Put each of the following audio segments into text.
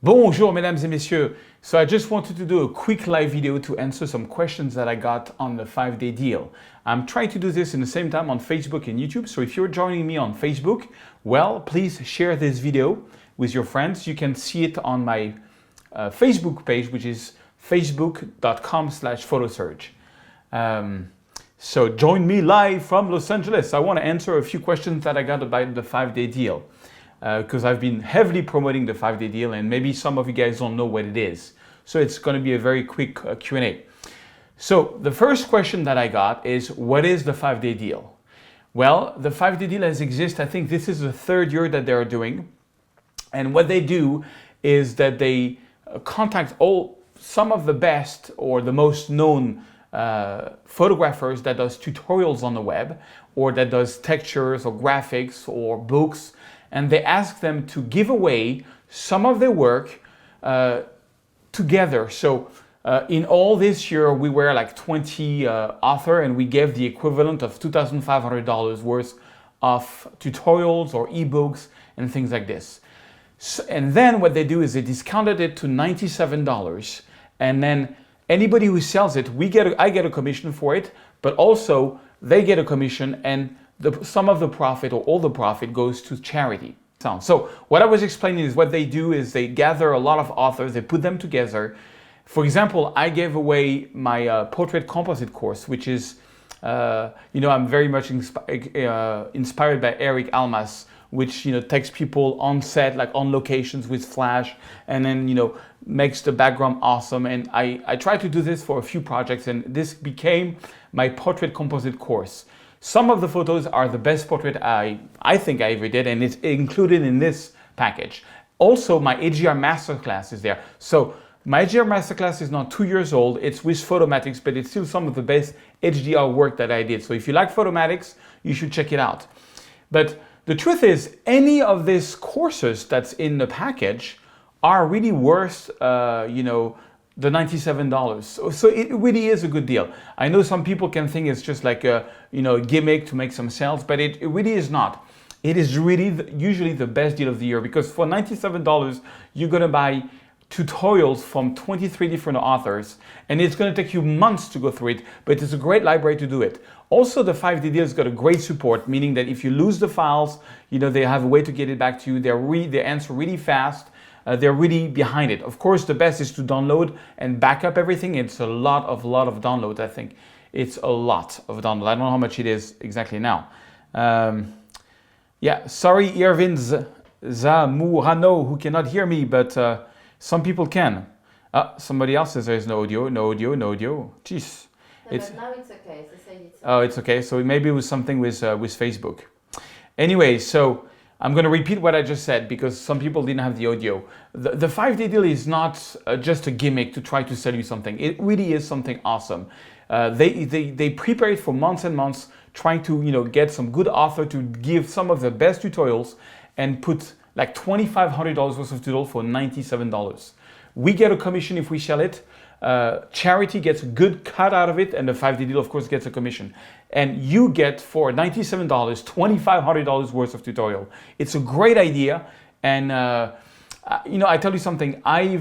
Bonjour, mesdames et messieurs. So I just wanted to do a quick live video to answer some questions that I got on the 5-day deal. I'm trying to do this in the same time on Facebook and YouTube. So if you're joining me on Facebook, well, please share this video with your friends. You can see it on my Facebook page, which is facebook.com/photoserge. So join me live from Los Angeles. I want to answer a few questions that I got about the 5-day deal. Because I've been heavily promoting the 5-day deal and maybe some of you guys don't know what it is. So it's going to be a very quick Q&A. So the first question that I got is, what is the 5-day deal? Well, the 5-day deal has existed. I think this is the 3rd year that they're doing. And what they do is that they contact some of the best or the most known photographers that does tutorials on the web, or that does textures or graphics or books, and they ask them to give away some of their work together. So in all this year, we were like 20 authors, and we gave the equivalent of $2,500 worth of tutorials or ebooks and things like this. So, and then what they do is they discounted it to $97, and then anybody who sells it, I get a commission for it, but also they get a commission, and some of the profit or all the profit goes to charity. So what I was explaining is what they do is they gather a lot of authors, they put them together. For example, I gave away my portrait composite course, which is, I'm very much inspired by Eric Almas, which takes people on set, like on locations with flash, and then makes the background awesome. And I tried to do this for a few projects, and this became my portrait composite course. Some of the photos are the best portrait I think I ever did, and it's included in this package. Also, my HDR Masterclass is there. So my HDR Masterclass is now 2 years old. It's with Photomatics, but it's still some of the best HDR work that I did. So if you like Photomatics, you should check it out. But the truth is, any of these courses that's in the package are really worth, the $97. So it really is a good deal. I know some people can think it's just like a gimmick to make some sales, but it really is not. It is really usually the best deal of the year, because for $97 you're going to buy tutorials from 23 different authors, and it's going to take you months to go through it, but it's a great library to do it. Also, the 5-day deal has got a great support, meaning that if you lose the files, they have a way to get it back to you. They answer really fast. They're really behind it. Of course, the best is to download and back up everything. It's a lot of download. I think it's a lot of download. I don't know how much it is exactly now. Sorry, Irvin Zamurano, who cannot hear me, but some people can. Somebody else says there's no audio. Jeez. No, but now it's okay. So say it's okay. Oh, it's okay. So maybe it was something with Facebook. Anyway, so I'm going to repeat what I just said because some people didn't have the audio. The 5-day deal is not just a gimmick to try to sell you something. It really is something awesome. They prepare it for months and months, trying to get some good author to give some of the best tutorials and put like $2,500 worth of tutorial for $97. We get a commission if we sell it. Charity gets a good cut out of it, and the 5-day deal, of course, gets a commission. And you get for $97, $2,500 worth of tutorial. It's a great idea, and I tell you something. I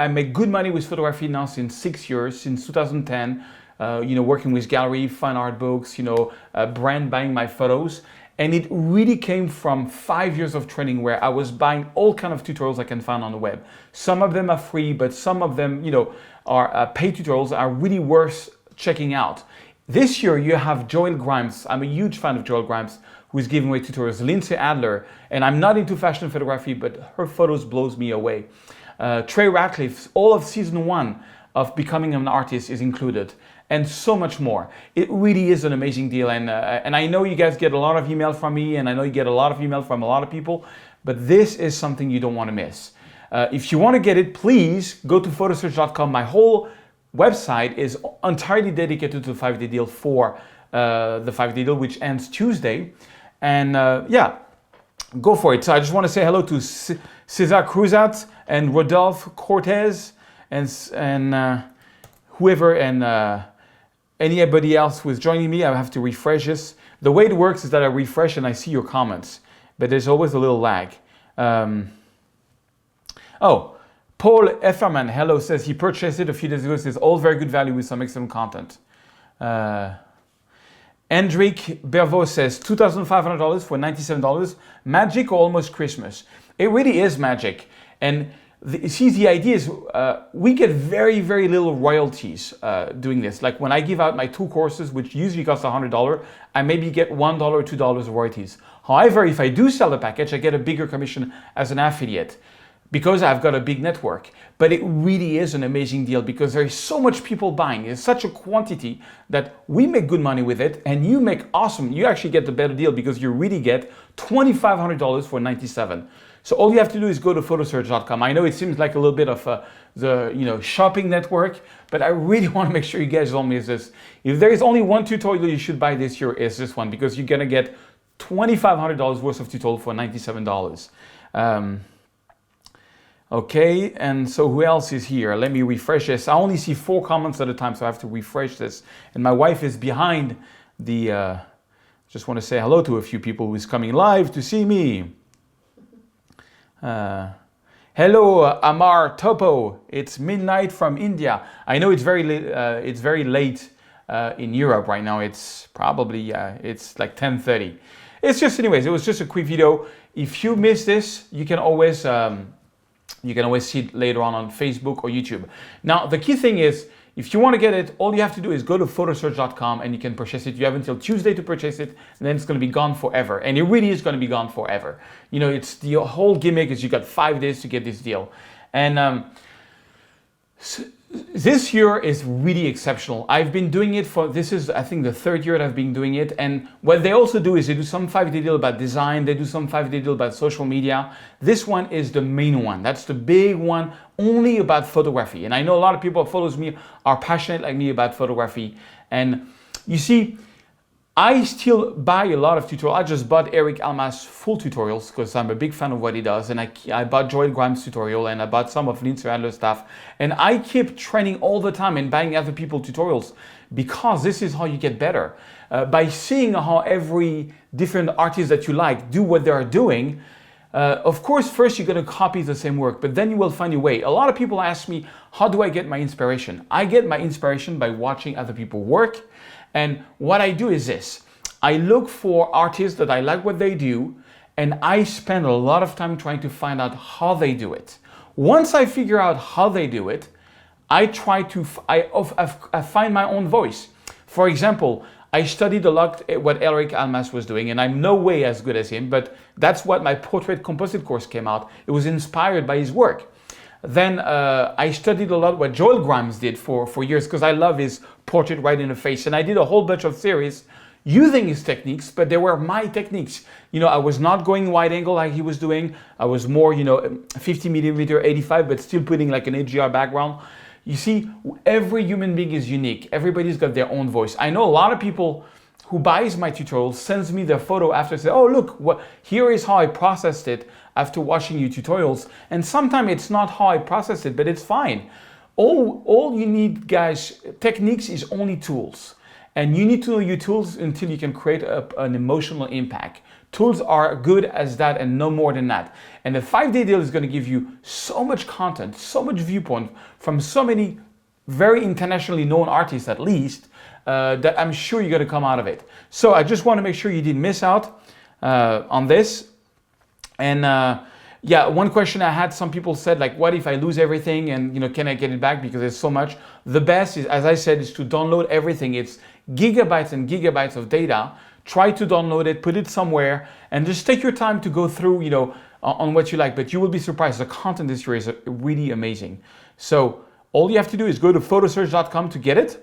make good money with photography now since 6 years, since 2010. Working with gallery, fine art books, brand buying my photos. And it really came from 5 years of training where I was buying all kinds of tutorials I can find on the web. Some of them are free, but some of them, are paid tutorials, are really worth checking out. This year you have Joel Grimes. I'm a huge fan of Joel Grimes, who is giving away tutorials. Lindsay Adler, and I'm not into fashion photography, but her photos blows me away. Trey Ratcliffe, all of season 1 of Becoming an Artist is included, and so much more. It really is an amazing deal, and I know you guys get a lot of email from me, and I know you get a lot of email from a lot of people, but this is something you don't want to miss. If you want to get it, please go to photoserge.com. My whole website is entirely dedicated to the 5-day deal for the 5-day deal, which ends Tuesday, and go for it. So I just want to say hello to Cesar Cruzat and Rodolphe Cortez and whoever and anybody else who is joining me. I have to refresh this. The way it works is that I refresh and I see your comments, but there's always a little lag. Oh, Paul Efferman, hello, says he purchased it a few days ago. Says all very good value with some excellent content. Hendrik Bervo says $2,500 for $97. Magic or almost Christmas? It really is magic. And see, the idea is we get very, very little royalties doing this. Like when I give out my 2 courses, which usually cost $100, I maybe get $1 or $2 of royalties. However, if I do sell the package, I get a bigger commission as an affiliate because I've got a big network. But it really is an amazing deal because there is so much people buying. It's such a quantity that we make good money with it and you make awesome. You actually get the better deal because you really get $2,500 for $97. So all you have to do is go to photosearch.com. I know it seems like a little bit of the shopping network, but I really want to make sure you guys don't miss this. If there is only one tutorial you should buy this year, is this one because you're gonna get $2,500 worth of tutorial for $97. Okay, and so who else is here? Let me refresh this. I only see 4 comments at a time, so I have to refresh this. And my wife is behind the, just want to say hello to a few people who is coming live to see me. Hello, Amar Topo. It's midnight from India. I know it's very late in Europe right now. It's probably, it's like 10:30. It's just, anyways, it was just a quick video. If you missed this, you can always see it later on Facebook or YouTube. Now, the key thing is, if you want to get it, all you have to do is go to photosearch.com and you can purchase it. You have until Tuesday to purchase it, and then it's going to be gone forever. And it really is going to be gone forever. You know, it's the whole gimmick is you got 5 days to get this deal. And this year is really exceptional. I've been doing it for, this is, I think, the 3rd year that I've been doing it. And what they also do is they do some 5-day deal about design. They do some 5-day deal about social media. This one is the main one. That's the big one, only about photography. And I know a lot of people who follows me are passionate like me about photography. And you see, I still buy a lot of tutorials. I just bought Eric Almas' full tutorials because I'm a big fan of what he does. And I bought Joel Grimes' tutorial and I bought some of Lindsay Adler's stuff. And I keep training all the time and buying other people's tutorials because this is how you get better. By seeing how every different artist that you like do what they are doing, of course, first you're going to copy the same work, but then you will find your way. A lot of people ask me, how do I get my inspiration? I get my inspiration by watching other people work. And what I do is this. I look for artists that I like what they do, and I spend a lot of time trying to find out how they do it. Once I figure out how they do it, I try to, I find my own voice. For example, I studied a lot what Eric Almas was doing, and I'm no way as good as him, but that's what my portrait composite course came out. It was inspired by his work. Then I studied a lot what Joel Grimes did for years because I love his portrait right in the face. And I did a whole bunch of series using his techniques, but they were my techniques. You know, I was not going wide angle like he was doing. I was more, 50 millimeter, 85, but still putting like an HDR background. You see, every human being is unique. Everybody's got their own voice. I know a lot of people who buys my tutorials, sends me their photo after, say, oh, look, here is how I processed it after watching your tutorials. And sometimes it's not how I processed it, but it's fine. All you need, guys, techniques is only tools. And you need to know your tools until you can create an emotional impact. Tools are good as that and no more than that. And the 5-day deal is going to give you so much content, so much viewpoint from so many very internationally known artists at least, that I'm sure you're going to come out of it. So I just want to make sure you didn't miss out on this. And yeah, one question I had, some people said, like, what if I lose everything and, can I get it back because there's so much? The best is, as I said, is to download everything. It's gigabytes and gigabytes of data. Try to download it, put it somewhere, and just take your time to go through, on what you like. But you will be surprised. The content this year is really amazing. So all you have to do is go to photosearch.com to get it.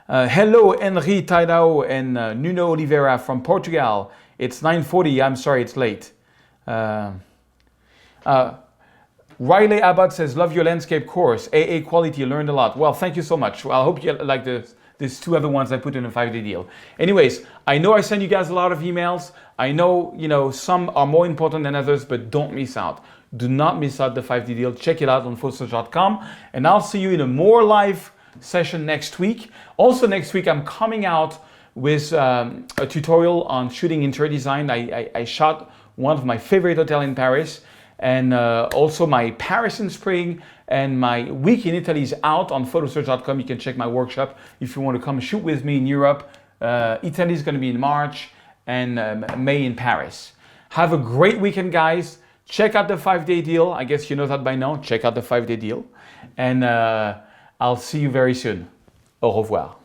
Hello, Henri Taidao and Nuno Oliveira from Portugal. It's 9:40. I'm sorry, it's late. Riley Abbott says, love your landscape course. AA quality, learned a lot. Well, thank you so much. Well, I hope you like these 2 other ones I put in a 5-day deal. Anyways, I know I send you guys a lot of emails. I know, some are more important than others, but don't miss out. Do not miss out the 5-day deal. Check it out on photosearch.com, and I'll see you in a more live session next week. Also next week, I'm coming out with a tutorial on shooting interior design. I shot one of my favorite hotels in Paris, And also my Paris in spring and my week in Italy is out on photosearch.com. You can check my workshop if you want to come shoot with me in Europe. Italy is going to be in March and May in Paris. Have a great weekend, guys. Check out the 5-day deal. I guess you know that by now. Check out the 5-day deal. And I'll see you very soon. Au revoir.